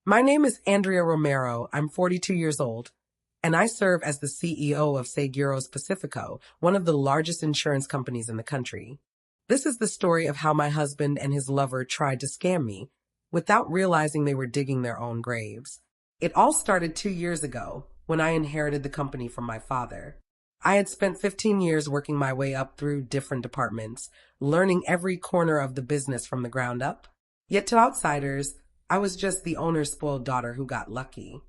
My name is Andrea Romero. I'm 42 years old, and I serve as the CEO of Seguros Pacifico, one of the largest insurance companies in the country. This is the story of how my husband and his lover tried to scam me without realizing they were digging their own graves. It all started 2 years ago when I inherited the company from my father. I had spent 15 years working my way up through different departments, learning every corner of the business from the ground up. Yet to outsiders, I was just the owner's spoiled daughter who got lucky.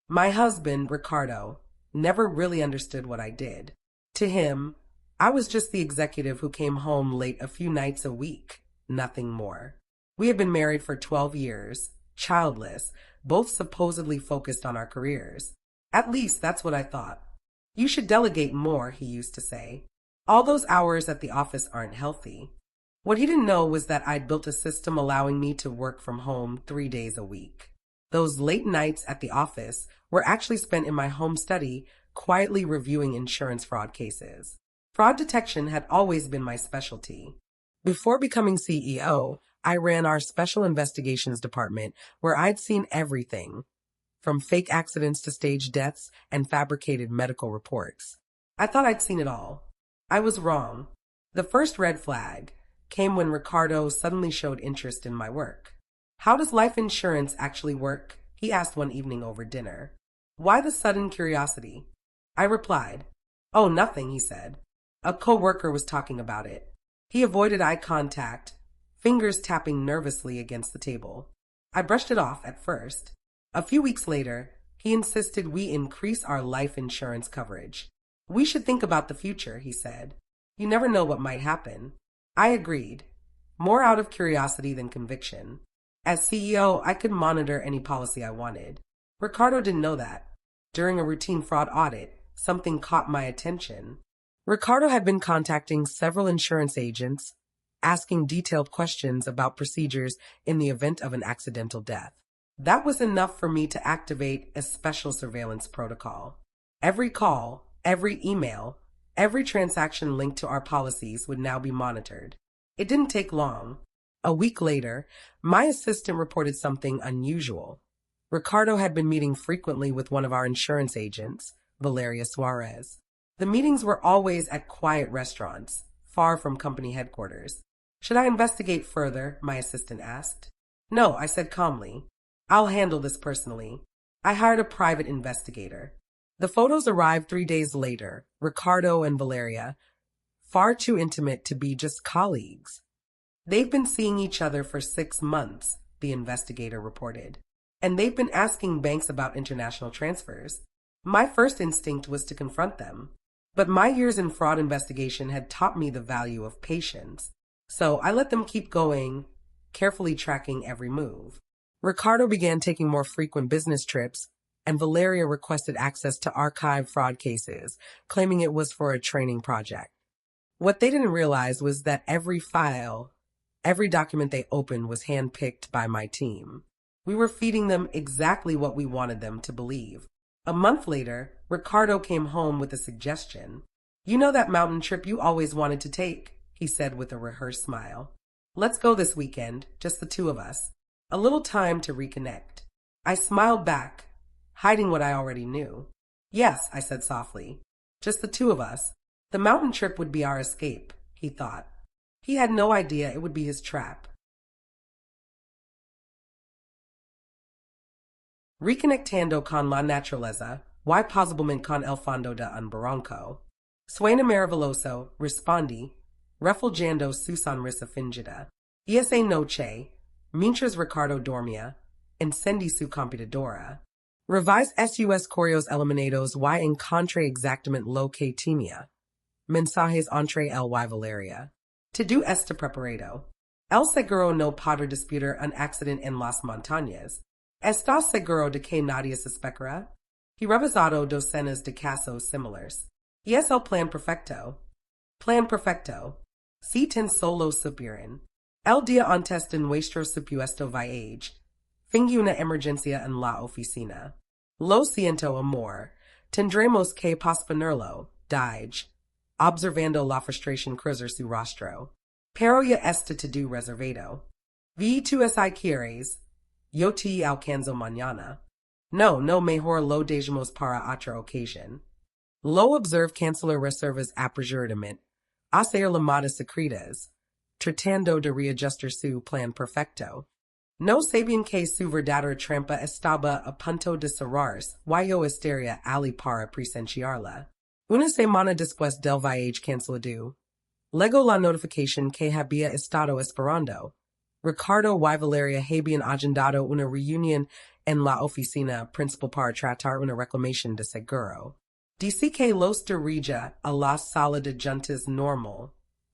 My husband, Ricardo, never really understood what I did. To him, I was just the executive who came home late a few nights a week, nothing more. We had been married for 12 years, childless, both supposedly focused on our careers. At least that's what I thought. You should delegate more, he used to say. All those hours at the office aren't healthy. What he didn't know was that I'd built a system allowing me to work from home 3 days a week. Those late nights at the office were actually spent in my home study, quietly reviewing insurance fraud cases. Fraud detection had always been my specialty. Before becoming CEO, I ran our special investigations department where I'd seen everything, from fake accidents to staged deaths and fabricated medical reports. I thought I'd seen it all. I was wrong. The first red flag came when Ricardo suddenly showed interest in my work. How does life insurance actually work? He asked one evening over dinner. Why the sudden curiosity? I replied, Oh, nothing, he said. A coworker was talking about it. He avoided eye contact, fingers tapping nervously against the table. I brushed it off at first. A few weeks later, he insisted we increase our life insurance coverage. We should think about the future, he said. You never know what might happen. I agreed, more out of curiosity than conviction. As CEO, I could monitor any policy I wanted. Ricardo didn't know that. During a routine fraud audit, something caught my attention. Ricardo had been contacting several insurance agents, asking detailed questions about procedures in the event of an accidental death. That was enough for me to activate a special surveillance protocol. Every call, every email, every transaction linked to our policies would now be monitored. It didn't take long. A week later, my assistant reported something unusual. Ricardo had been meeting frequently with one of our insurance agents, Valeria Suarez. The meetings were always at quiet restaurants, far from company headquarters. Should I investigate further? My assistant asked. No, I said calmly. I'll handle this personally. I hired a private investigator. The photos arrived 3 days later, Ricardo and Valeria, far too intimate to be just colleagues. They've been seeing each other for 6 months, the investigator reported, and they've been asking banks about international transfers. My first instinct was to confront them, but my years in fraud investigation had taught me the value of patience, so I let them keep going, carefully tracking every move. Ricardo began taking more frequent business trips, and Valeria requested access to archive fraud cases, claiming it was for a training project. What they didn't realize was that every file, every document they opened was handpicked by my team. We were feeding them exactly what we wanted them to believe. A month later, Ricardo came home with a suggestion. You know that mountain trip you always wanted to take, he said with a rehearsed smile. Let's go this weekend, just the two of us. A little time to reconnect. I smiled back, hiding what I already knew. Yes, I said softly. Just the two of us. The mountain trip would be our escape, he thought. He had no idea it would be his trap. Reconectando con la naturaleza, y possiblemente con el fondo de un barranco. Suena maravilloso, respondí, refugiando su sonrisa fingida. Y esa noche, mientras Ricardo dormía, encendí su computadora. Revise sus correos eliminados y encontré exactamente lo que temía. Mensajes entre él y Valeria. To do este preparado. El seguro no podrá disputar un accidente en las montañas. ¿Estás seguro de que nadie suspectará? He revisado docenas de casos similares. Y es el plan perfecto. Plan perfecto. Si tan solo supieran. El día antes de nuestro supuesto viaje, fingi una emergencia en la oficina. Lo siento, amor. Tendremos que posponerlo, dije, observando la frustración cruzar su rostro. Pero ya está todo reservado. Vi tú si quieres. Yo te alcanzo mañana. No mejor lo dejamos para otra ocasión. Lo observe cancelar reservas apresuradamente, hacer llamadas secretas, tratando de reajustar su plan perfecto. No sabían que su verdadera trampa estaba a punto de cerrarse, yo estaría ali para presenciarla. Una semana después del viaje cancelado, llegó la notificación que había estado esperando. Ricardo y Valeria habían agendado una reunión en la oficina principal para tratar una reclamación de seguro. Dice que los dirige a la sala de juntas normal.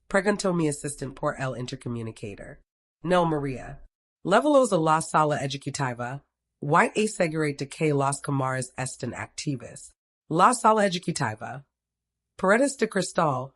Preguntó mi assistant por el intercomunicator. No, María. Levelos a la sala ejecutiva. White asegurate de que las cámaras están activas. La sala ejecutiva. Paredes de cristal.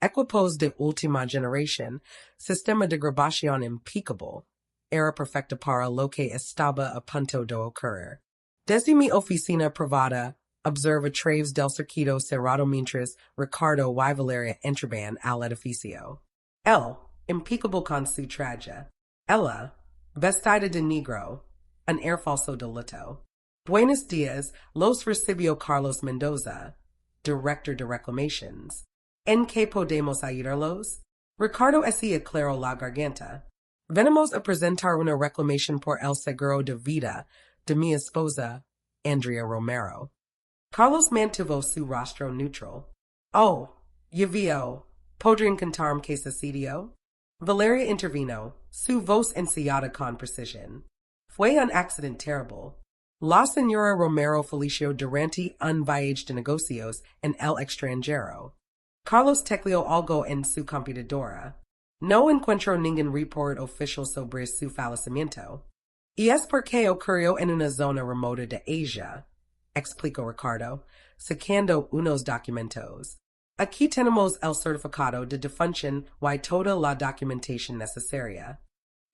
Equipos de última generación. Sistema de grabación impecable. Era perfecta para lo que estaba a punto de ocurrir. Desde mi oficina privada, observa traves del circuito cerrado mientras Ricardo y Valeria entraban al edificio. Él, impecable con su traje. Ella, vestida de negro, un air falso de luto. Buenos días, los recibió Carlos Mendoza, director de reclamations. ¿En qué podemos ayudarlos? Ricardo así aclaró la garganta. Venimos a presentar una reclamación por el seguro de vida de mi esposa, Andrea Romero. Carlos mantuvo su rostro neutral. Oh, ya veo. ¿Podrían contarme qué sucedió? Valeria intervino, su voz ensayada con precisión. Fue un accidente terrible. La señora Romero falleció durante un viaje de negocios en el extranjero. Carlos tecleó algo en su computadora. No encuentro ningún report oficial sobre su fallecimiento. Y es porque ocurrió en una zona remota de Asia, explicó Ricardo, sacando unos documentos. Aquí tenemos el certificado de defunción y toda la documentación necesaria.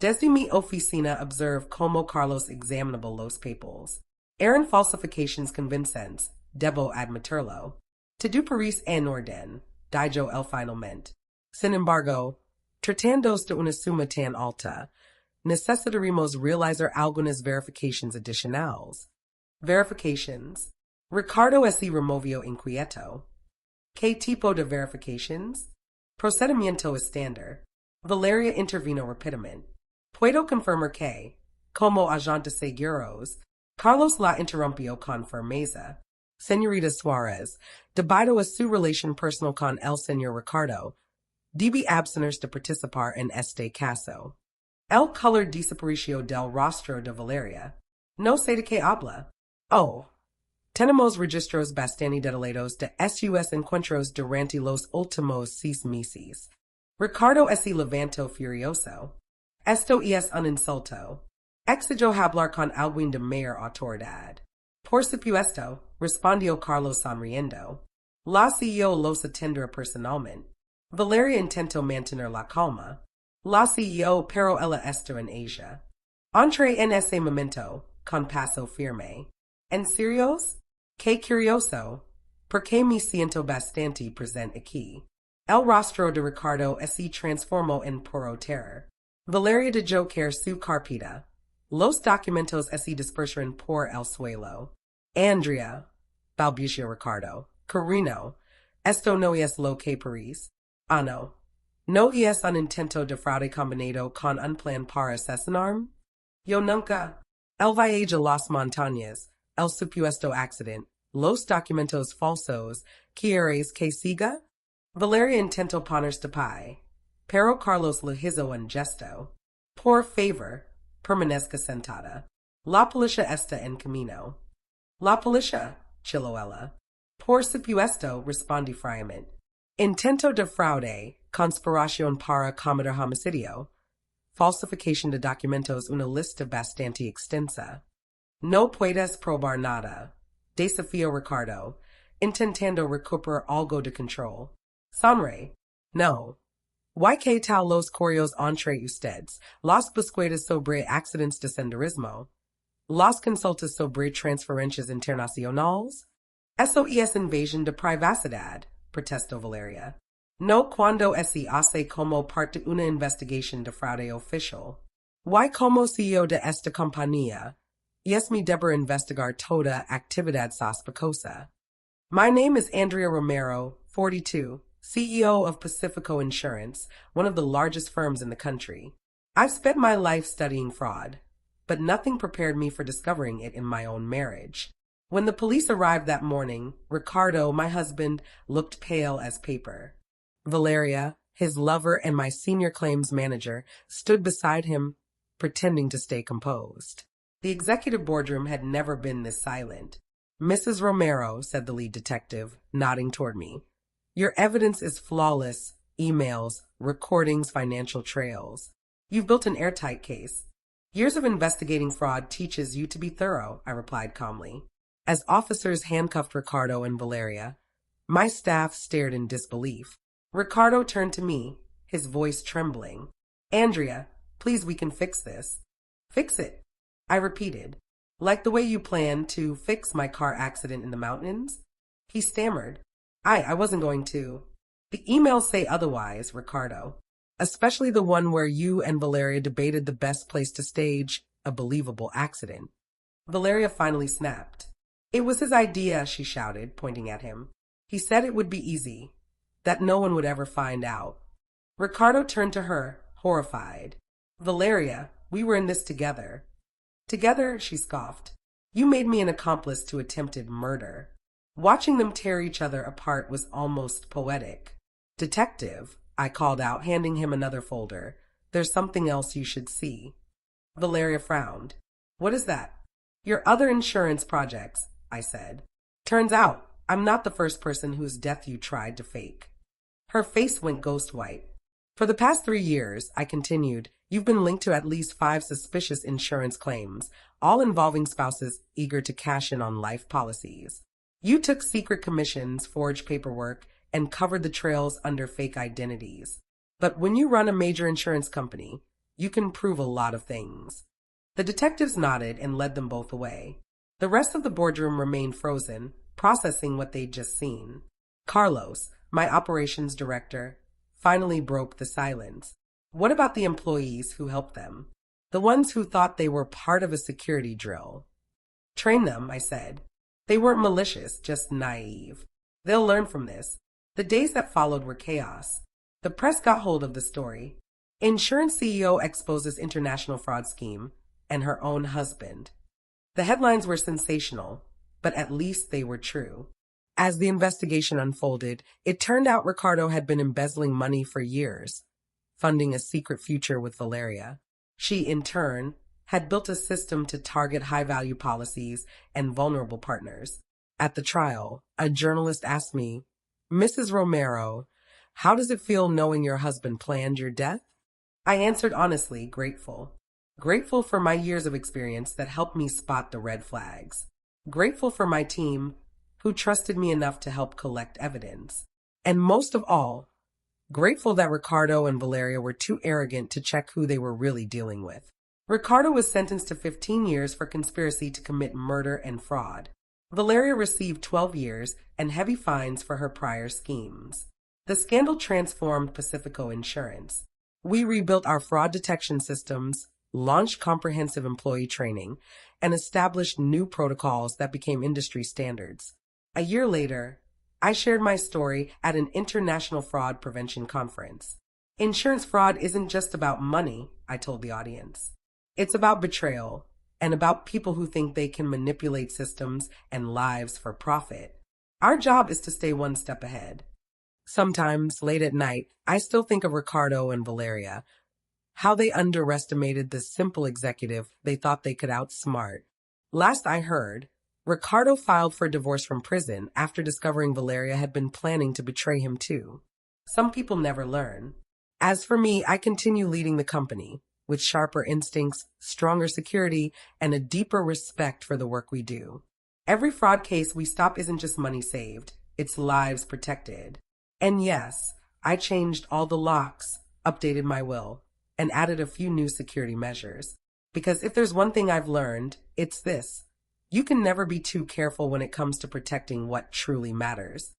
Desde mi oficina observe cómo Carlos examinaba los papeles. Eran falsifications convincentes, debo admitirlo. Todo parece en orden, dijo él finalmente. Sin embargo, tratándose de una suma tan alta, necesitaremos realizar algunas verifications adicionales. Verifications. Ricardo así removió inquieto. ¿Qué tipo de verifications? Procedimiento estándar. Valeria intervino rápidamente. Puedo confirmar que, como agente de seguros, Carlos la interrumpió con firmeza. Señorita Suárez, debido a su relación personal con el señor Ricardo, debe abstenerse de participar en este caso. El color desapareció del rostro de Valeria. No sé de qué habla. Oh. Tenemos registros bastante detallados de sus encuentros durante los últimos 6 meses. Ricardo se levantó furioso. Esto es un insulto. Exigió hablar con alguien de mayor autoridad. Por supuesto, respondió Carlos sonriendo. La CEO los atenderá personalmente. Valeria intentó mantener la calma. La CEO, pero ella está en Asia. Entré en ese momento, con paso firme. ¿En serios? Qué curioso. Porque me siento bastante presente aquí. El rostro de Ricardo se transformó en puro terror. Valeria dejó caer su carpeta. Los documentos se dispersaron por el suelo. Andrea, balbuceó Ricardo. Carino, esto no es lo que parece. Ah, no. ¿No es un intento de fraude combinado con un plan para asesinarme? Yo nunca. El viaje a las montañas, el supuesto accidente, los documentos falsos, ¿quieres que siga? Valeria intentó ponerse de pie, pero Carlos le hizo un gesto. Por favor, permanezca sentada. La policía está en camino. La policía, chilló ella. Por supuesto, respondí fríamente. Intento de fraude, conspiración para cometer homicidio, falsificación de documentos, una lista bastante extensa. No puedes probar nada, desafió Ricardo, intentando recuperar algo de control. Sonre. No. ¿Y qué tal los correos entre ustedes? Las búsquedas sobre accidentes de senderismo. Las consultas sobre transferencias internacionales. Eso es invasión de privacidad, protestó Valeria. No cuando se hace como parte de una investigación de fraude oficial. ¿Y como CEO de esta compañía? Es mi deber investigar toda actividad sospechosa. My name is Andrea Romero, 42, CEO of Pacifico Insurance, one of the largest firms in the country. I've spent my life studying fraud, but nothing prepared me for discovering it in my own marriage. When the police arrived that morning, Ricardo, my husband, looked pale as paper. Valeria, his lover and my senior claims manager, stood beside him, pretending to stay composed. The executive boardroom had never been this silent. Mrs. Romero, said the lead detective, nodding toward me, your evidence is flawless. Emails, recordings, financial trails. You've built an airtight case. Years of investigating fraud teaches you to be thorough, I replied calmly. As officers handcuffed Ricardo and Valeria, my staff stared in disbelief. Ricardo turned to me, his voice trembling. Andrea, please, we can fix this. Fix it, I repeated. Like the way you planned to fix my car accident in the mountains? He stammered. I wasn't going to. The emails say otherwise, Ricardo. Especially the one where you and Valeria debated the best place to stage a believable accident. Valeria finally snapped. It was his idea, she shouted, pointing at him. He said it would be easy, that no one would ever find out. Ricardo turned to her, horrified. Valeria, we were in this together. Together, she scoffed. You made me an accomplice to attempted murder. Watching them tear each other apart was almost poetic. Detective, I called out, handing him another folder. There's something else you should see. Valeria frowned. What is that? Your other insurance projects, I said. Turns out, I'm not the first person whose death you tried to fake. Her face went ghost white. For the past 3 years, I continued, you've been linked to at least 5 suspicious insurance claims, all involving spouses eager to cash in on life policies. You took secret commissions, forged paperwork, and covered the trails under fake identities. But when you run a major insurance company, you can prove a lot of things. The detectives nodded and led them both away. The rest of the boardroom remained frozen, processing what they'd just seen. Carlos, my operations director, finally broke the silence. What about the employees who helped them? The ones who thought they were part of a security drill? Train them, I said. They weren't malicious, just naive. They'll learn from this. The days that followed were chaos. The press got hold of the story. Insurance CEO exposes international fraud scheme and her own husband. The headlines were sensational, but at least they were true. As the investigation unfolded, it turned out Ricardo had been embezzling money for years, funding a secret future with Valeria. She, in turn, had built a system to target high-value policies and vulnerable partners. At the trial, a journalist asked me, Mrs. Romero, how does it feel knowing your husband planned your death? I answered honestly, grateful. Grateful for my years of experience that helped me spot the red flags. Grateful for my team, who trusted me enough to help collect evidence. And most of all, grateful that Ricardo and Valeria were too arrogant to check who they were really dealing with. Ricardo was sentenced to 15 years for conspiracy to commit murder and fraud. Valeria received 12 years and heavy fines for her prior schemes. The scandal transformed Pacifico Insurance. We rebuilt our fraud detection systems, launched comprehensive employee training, and established new protocols that became industry standards. A year later, I shared my story at an international fraud prevention conference. Insurance fraud isn't just about money, I told the audience. It's about betrayal and about people who think they can manipulate systems and lives for profit. Our job is to stay one step ahead. Sometimes, late at night, I still think of Ricardo and Valeria, how they underestimated the simple executive they thought they could outsmart. Last I heard, Ricardo filed for divorce from prison after discovering Valeria had been planning to betray him too. Some people never learn. As for me, I continue leading the company, with sharper instincts, stronger security, and a deeper respect for the work we do. Every fraud case we stop isn't just money saved, it's lives protected. And yes, I changed all the locks, updated my will, and added a few new security measures. Because if there's one thing I've learned, it's this. You can never be too careful when it comes to protecting what truly matters.